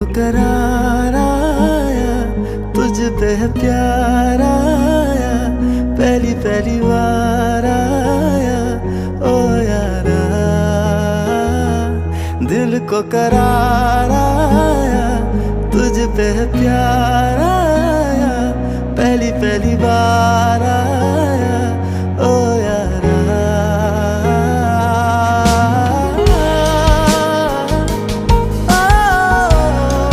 करार आया, तुझ पे है प्यार आया, पहली पहली बार आया ओ यारा। दिल को करार आया, तुझ पे है प्यार